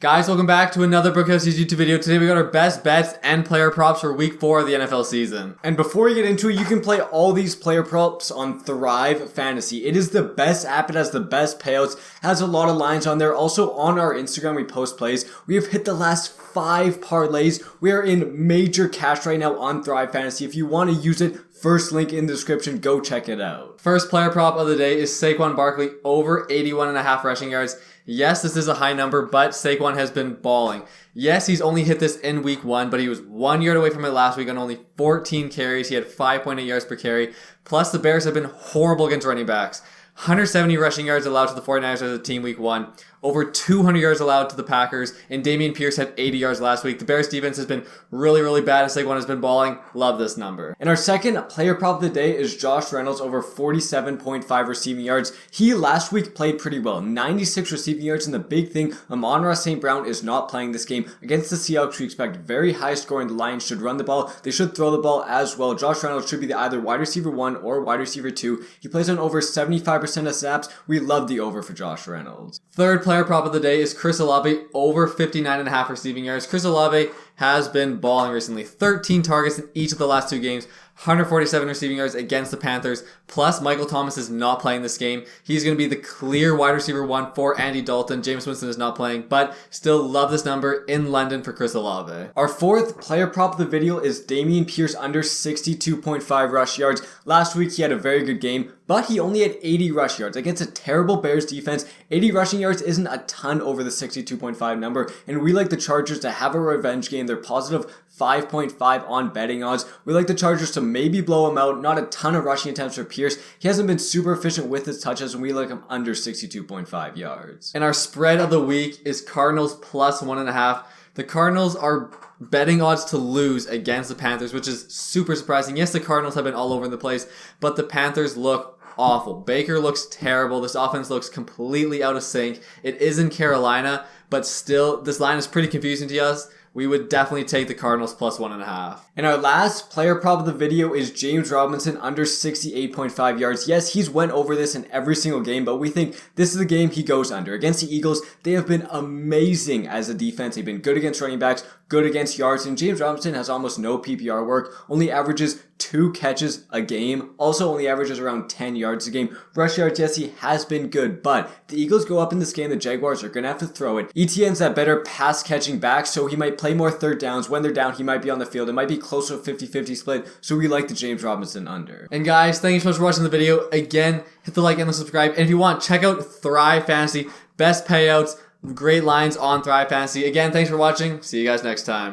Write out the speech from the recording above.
Guys, welcome back to another Brookhouse's YouTube video. Today we got our best bets and player props for week 4 of the NFL season. And before you get into it, you can play all these player props on Thrive Fantasy. It is the best app. It has the best payouts, has a lot of lines on there. Also on our Instagram, we post plays. We have hit the last 5 parlays. We are in major cash right now on Thrive Fantasy. If you want to use it, first link in the description, go check it out. First player prop of the day is Saquan Barkley over 81.5 rushing yards. Yes, this is a high number, but Saquon has been balling. Yes, he's only hit this in week 1, but he was 1 yard away from it last week on only 14 carries. He had 5.8 yards per carry. Plus, the Bears have been horrible against running backs. 170 rushing yards allowed to the 49ers as a team week 1. Over 200 yards allowed to the Packers. And Damien Pierce had 80 yards last week. The Bears defense has been really bad as Saquon has been balling. Love this number. And our second player prop of the day is Josh Reynolds over 47.5 receiving yards. He last week played pretty well. 96 receiving yards. And the big thing, Amon-Ra St. Brown is not playing this game. Against the Seahawks, we expect very high scoring. The Lions should run the ball. They should throw the ball as well. Josh Reynolds should be the either wide receiver 1 or wide receiver 2. He plays on over 75% of snaps. We love the over for Josh Reynolds. Third player prop of the day is Chris Olave over 59.5 receiving yards. Chris Olave has been balling recently. 13 targets in each of the last 2 games. 147 receiving yards against the Panthers. Plus, Michael Thomas is not playing this game. He's going to be the clear wide receiver 1 for Andy Dalton. James Winston is not playing, but still love this number in London for Chris Olave. Our fourth player prop of the video is Damien Pierce under 62.5 rush yards. Last week, he had a very good game, but he only had 80 rush yards. Against a terrible Bears defense, 80 rushing yards isn't a ton over the 62.5 number, and we like the Chargers to have a revenge game. They're positive 5.5 on betting odds. We like the Chargers to maybe blow him out. Not a ton of rushing attempts for Pierce. He hasn't been super efficient with his touches, and we like him under 62.5 yards. And our spread of the week is Cardinals plus 1.5. The Cardinals are betting odds to lose against the Panthers, which is super surprising. Yes, the Cardinals have been all over the place, but the Panthers look awful. Baker looks terrible. This offense looks completely out of sync. It is in Carolina, but still, this line is pretty confusing to us. We would definitely take the Cardinals plus 1.5. And our last player prop of the video is James Robinson under 68.5 yards. Yes, he's went over this in every single game, but we think this is the game he goes under. Against the Eagles, they have been amazing as a defense. They've been good against running backs, good against yards, and James Robinson has almost no PPR work, only averages 2 catches a game, also only averages around 10 yards a game. Rush yards, yes, he has been good, but the Eagles go up in this game, the Jaguars are going to have to throw it. ETN's that better pass catching back, so he might play more third downs. When they're down, he might be on the field. It might be close to a 50-50 split, so we like the James Robinson under. And guys, thank you so much for watching the video. Again, hit the like and the subscribe, and if you want, check out Thrive Fantasy. Best payouts, great lines on Thrive Fantasy. Again, thanks for watching. See you guys next time.